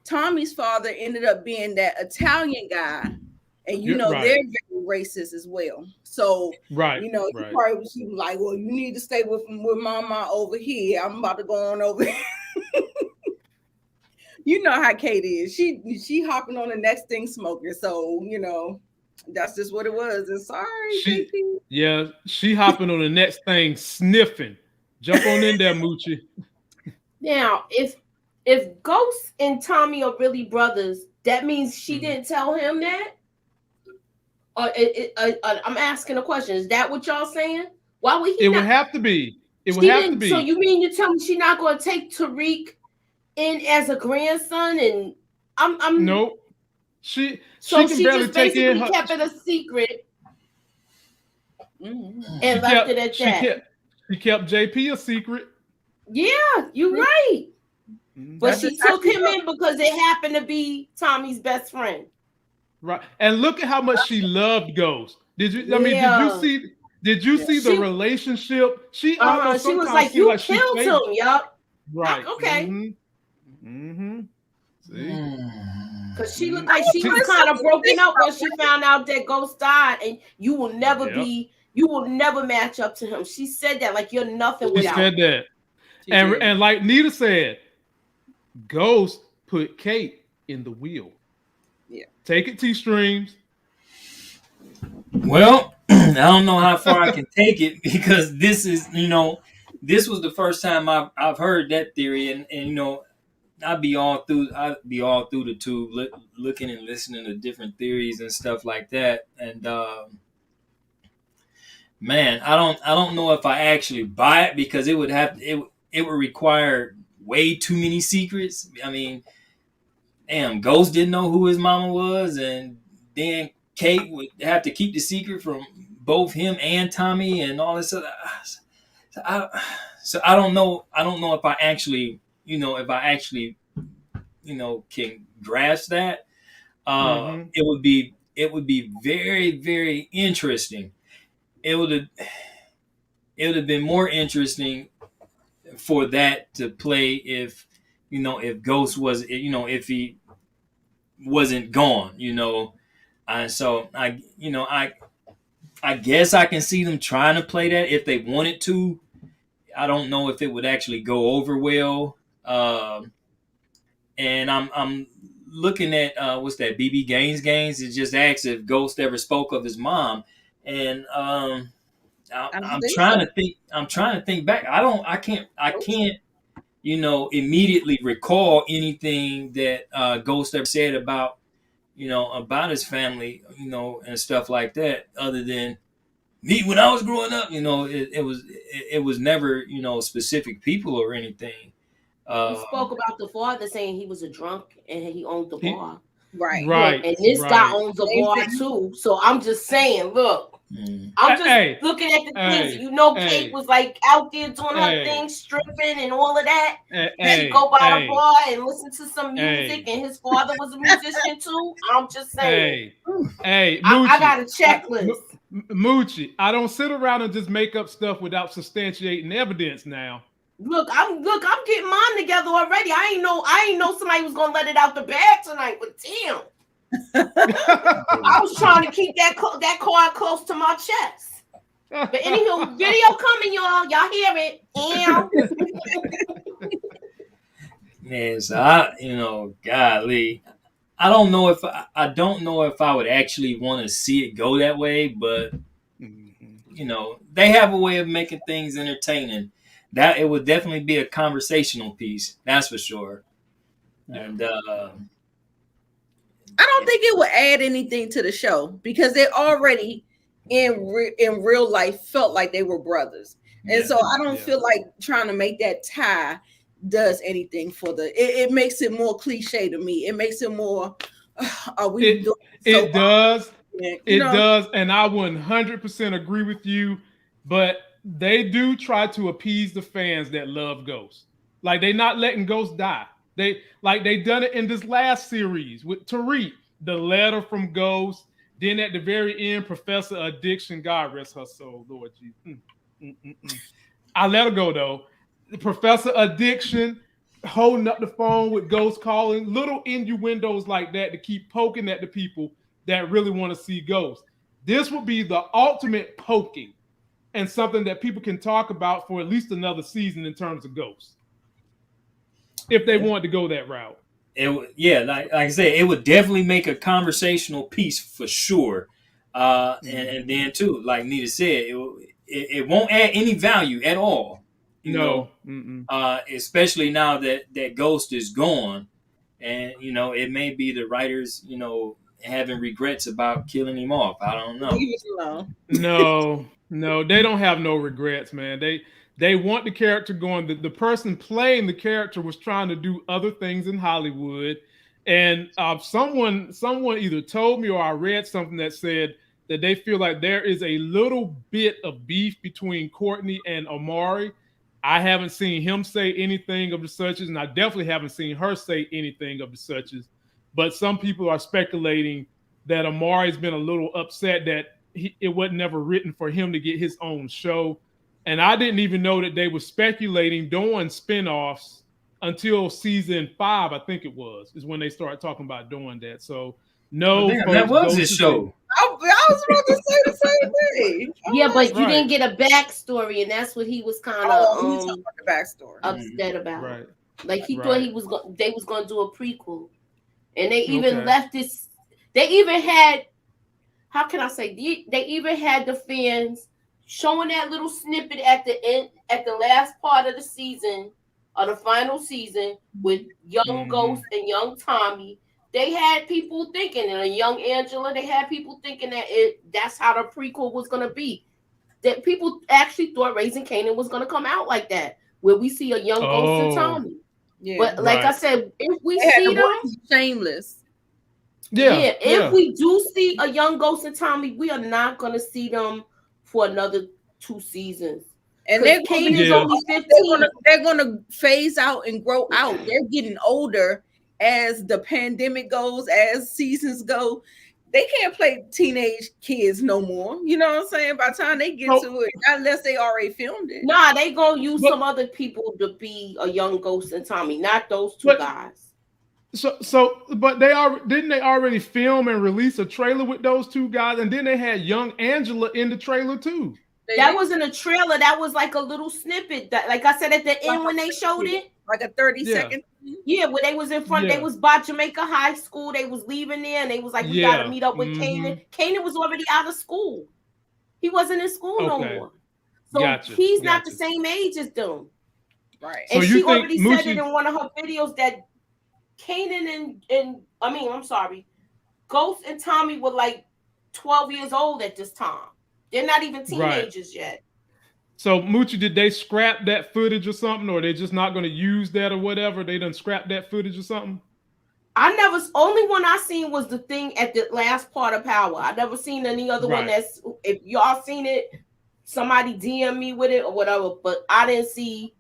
Tommy's father, ended up being that Italian guy, and they're very racist as well. So he probably was like, well, you need to stay with mama over here. I'm about to go on over here. You know how Kate is. She hopping on the next thing smoking. So, that's just what it was. And sorry, she hopping on the next thing sniffing. Jump on in there, Moochie. Now, if Ghost and Tommy are really brothers, that means she didn't tell him that? I'm asking a question. Is that what y'all saying? Why would he? It would have to be. It would have to be. So you mean you tell me she's not going to take Tariq in as a grandson? And I'm nope. She can barely just take in. Kept it a secret and left it at that. She kept JP a secret. Yeah, you're right. But she took him in because it happened to be Tommy's best friend. Right, and look at how much she loved Ghost. Did you? I mean, did you see the relationship? She was like, "You killed him, yup." Right. Okay. See, because she looked like she was kind of broken up when she found out that Ghost died, and you will never match up to him. She said that like you're nothing without. She said that, and like Nita said, Ghost put Kate in the wheel. Yeah. Take it, T-Streams. Well, I don't know how far I can take it because this is, this was the first time I've heard that theory, and I'd be all through the tube looking and listening to different theories and stuff like that, and man, I don't know if I actually buy it because it would require way too many secrets. I mean, damn, Ghost didn't know who his mama was, and then Kate would have to keep the secret from both him and Tommy and all this other. So I don't know. I don't know if I actually, can grasp that. It would be very, very interesting. It would have been more interesting for that to play if Ghost was, if he wasn't gone, so I guess I can see them trying to play that if they wanted to. I don't know if it would actually go over well. And I'm looking at what's that, BB Gaines. It just asks if Ghost ever spoke of his mom, and I'm trying to think. I'm trying to think back. I can't immediately recall anything that Ghost ever said about about his family, and stuff like that, other than me when I was growing up. It was never specific people or anything. He spoke about the father saying he was a drunk and he owned the bar. Right. And this guy owns a bar too. So I'm just saying, look, I'm just looking at the things. Kate was like out there doing her thing, stripping and all of that. Then he go by the bar and listen to some music, and his father was a musician too. I'm just saying. Moochie, I got a checklist. Moochie, I don't sit around and just make up stuff without substantiating evidence now. Look, I'm getting mine together already. I ain't know somebody was gonna let it out the bag tonight, but damn. I was trying to keep that card close to my chest. But anywho, video coming, y'all. Y'all hear it? Man, so golly. I don't know if I would actually want to see it go that way, but they have a way of making things entertaining. That it would definitely be a conversational piece, that's for sure. And I don't think it would add anything to the show because they already in real life felt like they were brothers, and so I don't feel like trying to make that tie does anything for it makes it more cliche to me. It makes it more. It does, and I 100% agree with you, but they do try to appease the fans that love Ghost. Like they not letting Ghost die. They done it in this last series with Tariq, the letter from Ghost. Then at the very end, Professor Addiction, God rest her soul, Lord Jesus. I let her go though. Professor Addiction holding up the phone with Ghost calling, little innuendos like that to keep poking at the people that really want to see Ghost. This would be the ultimate poking and something that people can talk about for at least another season in terms of Ghost, if they wanted to go that route. Like I said, it would definitely make a conversational piece for sure. And then too, like Nita said, it won't add any value at all. Especially now that Ghost is gone, and it may be the writers, having regrets about killing him off. I don't know. No, they don't have no regrets, man. They want the character going. The person playing the character was trying to do other things in Hollywood, and someone either told me or I read something that said that they feel like there is a little bit of beef between Courtney and Amari. I haven't seen him say anything of the suches, and I definitely haven't seen her say anything of the suches. But some people are speculating that Amari's been a little upset that it wasn't never written for him to get his own show. And I didn't even know that they were speculating doing spinoffs until season 5, I think it was, is when they started talking about doing that. So no, that was his show. I was about to say the same thing. Yeah, but you didn't get a backstory, and that's what he was kind of the backstory upset about. Right. Like he thought they was going to do a prequel, and they even left this. They even had how can I say, they even had the fans showing that little snippet at the end, at the last part of the season, or the final season, with young Ghost and young Tommy. They had people thinking, and a young Angela, they had people thinking that that's how the prequel was going to be. That people actually thought Raising Kanan was going to come out like that, where we see a young Ghost and Tommy. Yeah. But like I said, if we see them, Shameless. Yeah, if we do see a young Ghost and Tommy, we are not going to see them for another 2 seasons. And only 15. They're gonna phase out and grow out. They're getting older as the pandemic goes, as seasons go. They can't play teenage kids no more. You know what I'm saying? By the time they get to it, unless they already filmed it. Nah, they gonna use some other people to be a young Ghost and Tommy, not those two guys. But didn't they already film and release a trailer with those 2 guys, and then they had young Angela in the trailer too. That wasn't a trailer. That was like a little snippet. That, like I said at the end when they showed it, like a 30-second. Yeah, when they was in front, they was by Jamaica High School. They was leaving there, and they was like, "We got to meet up with Kanan." Kanan was already out of school. He wasn't in school no more. So he's not the same age as them. Right. And she already said it in one of her videos that Kanan Ghost and Tommy were like 12 years old at this time. They're not even teenagers yet. So, Moochie, did they scrap that footage or something, or they just not going to use that or whatever? They done scrap that footage or something? Only one I seen was the thing at the last part of Power. I never seen any other one that's, if y'all seen it, somebody DM me with it or whatever, but I didn't see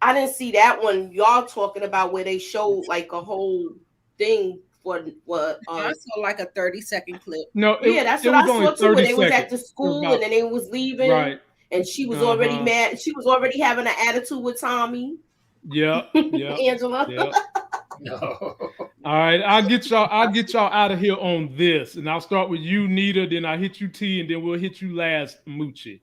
that one y'all talking about where they showed like a whole thing for what I saw like a 30-second clip. No, that's what I saw too, where they was at the school and then they was leaving. Right. And she was already mad. She was already having an attitude with Tommy. Yeah. Angela. Yeah. No. All right, I'll get y'all out of here on this, and I'll start with you, Nita. Then I'll hit you, T, and then we'll hit you last, Moochie.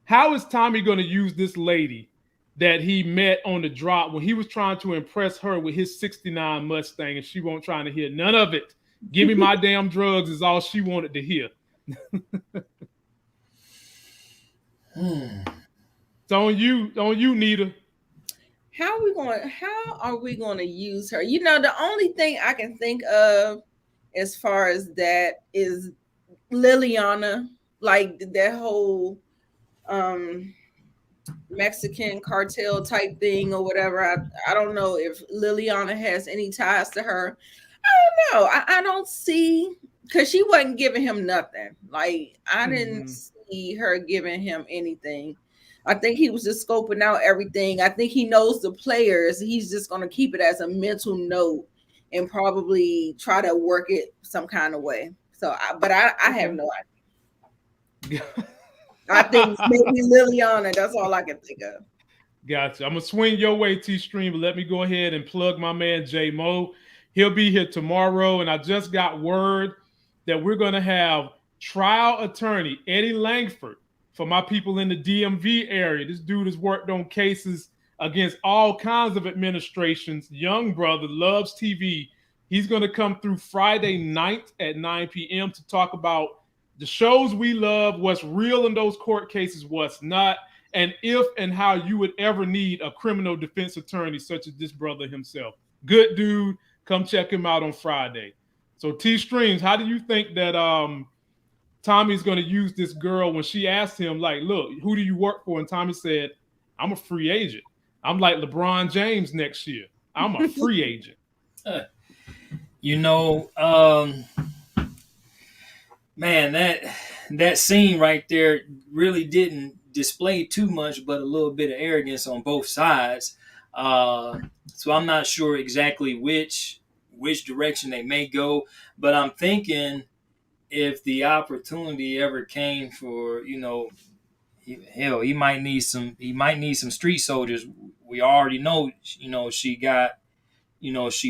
How is Tommy going to use this lady that he met on the drop when he was trying to impress her with his '69 Mustang, and she won't trying to hear none of it? Give me my damn drugs is all she wanted to hear. It's on you, Nita. How are we going to use her? You know, the only thing I can think of as far as that is Liliana, like that whole Mexican cartel type thing or whatever. I don't know if Liliana has any ties to her. I don't know. I don't see, because she wasn't giving him nothing. Like, I didn't see her giving him anything. I think he was just scoping out everything. I think he knows the players. He's just going to keep it as a mental note and probably try to work it some kind of way. So, I have no idea. I think maybe Liliana. That's all I can think of. Gotcha. I'm going to swing your way, T-Stream, but let me go ahead and plug my man, J Mo. He'll be here tomorrow, and I just got word that we're going to have trial attorney Eddie Langford for my people in the DMV area. This dude has worked on cases against all kinds of administrations. Young brother, loves TV. He's going to come through Friday night at 9 p.m. to talk about the shows we love, what's real in those court cases, what's not, and if and how you would ever need a criminal defense attorney such as this brother himself. Good dude. Come check him out on Friday. So T-Streams, how do you think that Tommy's going to use this girl when she asked him, like, look, who do you work for? And Tommy said, I'm a free agent. I'm like LeBron James next year. I'm a free agent. Man, that scene right there really didn't display too much, but a little bit of arrogance on both sides. So I'm not sure exactly which direction they may go, but I'm thinking if the opportunity ever came for, he might need some street soldiers. We already know, she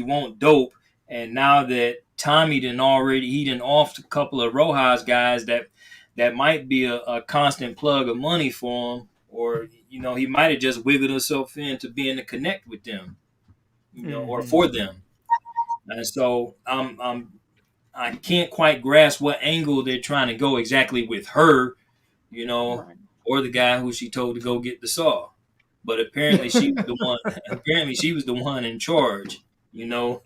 won't dope. And now that Tommy didn't offed a couple of Rojas guys that might be a constant plug of money for him, or, he might have just wiggled himself into being to connect with them, or for them. And so I'm I can't quite grasp what angle they're trying to go exactly with her, you know, Right. or the guy who she told to go get the saw. But apparently she was the one. Apparently she was the one in charge, you know.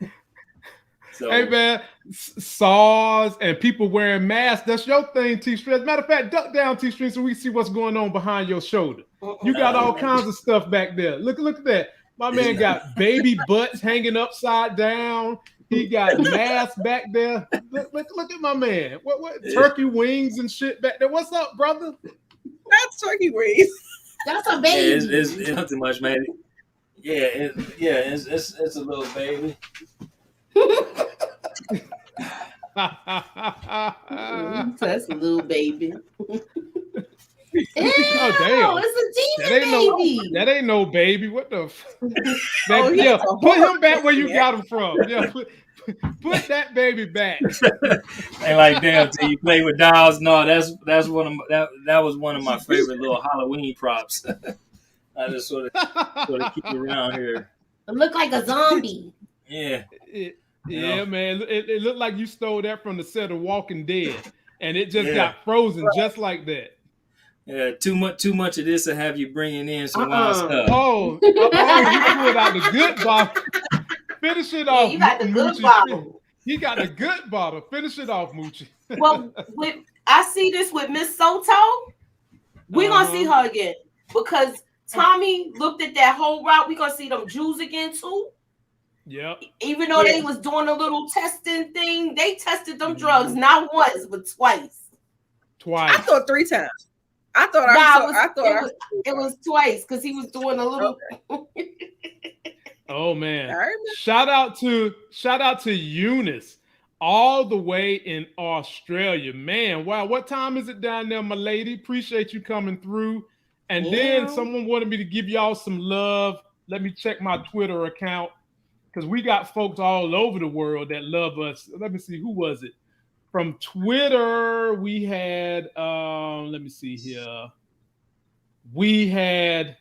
So Hey man, saws and people wearing masks. That's your thing, T-Stream. As a matter of fact, duck down, T-Stream, so we see what's going on behind your shoulder. You got all kinds of stuff back there. Look at that. My man got baby butts hanging upside down. He got masks back there. Look at my man. What turkey wings and shit back there. What's up, brother? That's turkey wings. That's a baby. it's not too much, man. Yeah, it's a little baby. That's a little baby. Ew, Oh damn! It's a demon baby. That ain't no baby. What the? Oh, Yeah, he's a put him horror back where you baby. got him from. Yeah, put that baby back. Ain't like damn till you play with dolls. No, that's one of that was one of my favorite little Halloween props. I just sort of keep around here. It looked like a zombie. Yeah. Yeah, man. It looked like you stole that from the set of Walking Dead, and it just Yeah. got frozen just like that. Yeah, too much of this will have you bringing in some wild stuff. Oh, you pulled out the good bottle. Finish it off. You got the good Moochie. bottle. He got the good bottle. Finish it off, Moochie. Well, I see this with Miss Soto. We're gonna see her again because Tommy looked at that whole route. We're gonna see them Jews again too. Yep. Even though they was doing a little testing thing, they tested them drugs not once but twice. Twice. I thought 3 times. I thought it was twice because he was doing a little. Okay. Oh man! I remember. Shout out to Eunice, all the way in Australia. Man, wow! What time is it down there, my lady? Appreciate you coming through. And then someone wanted me to give y'all some love. Let me check my Twitter account because we got folks all over the world that love us. Let me see, who was it? From Twitter, we had. Let me see here. We had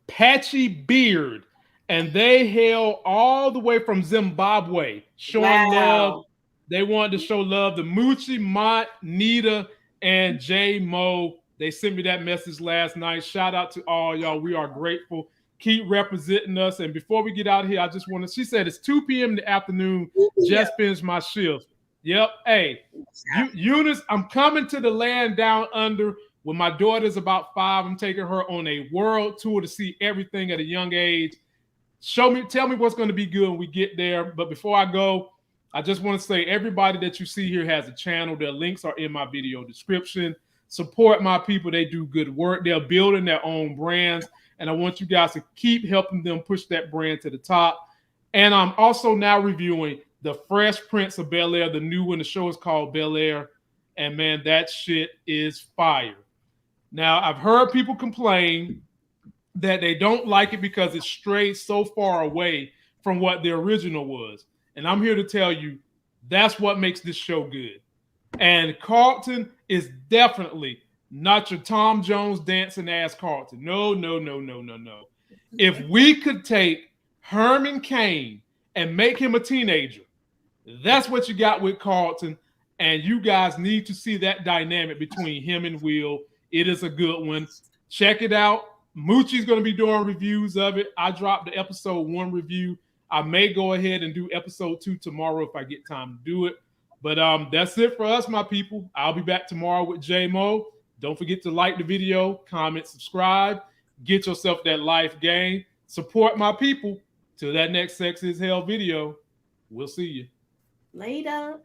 Patchy Beard, and they hail all the way from Zimbabwe, showing love. They wanted to show love to Moochie, Mont, Nita, and J Mo. They sent me that message last night. Shout out to all y'all. We are grateful. Keep representing us. And before we get out of here, I just want to, she said it's 2 p.m. in the afternoon. Just finished my shift. Yep. Hey, Eunice, I'm coming to the land down under. When my daughter's about 5, I'm taking her on a world tour to see everything at a young age. Tell me what's going to be good when we get there. But before I go, I just want to say everybody that you see here has a channel. Their links are in my video description. Support my people. They do good work. They're building their own brands. And I want you guys to keep helping them push that brand to the top. And I'm also now reviewing The Fresh Prince of Bel-Air, the new one. The show is called Bel-Air. And man, that shit is fire. Now, I've heard people complain that they don't like it because it strayed so far away from what the original was. And I'm here to tell you, that's what makes this show good. And Carlton is definitely not your Tom Jones dancing ass Carlton. No. If we could take Herman Cain and make him a teenager, that's what you got with Carlton. And you guys need to see that dynamic between him and Will. It is a good one. Check it out. Moochie's going to be doing reviews of it. I dropped the episode 1 review. I may go ahead and do episode 2 tomorrow if I get time to do it. But that's it for us, my people. I'll be back tomorrow with J-Mo. Don't forget to like the video, comment, subscribe. Get yourself that life game. Support my people. Till that next Sex is Hell video. We'll see you. Later.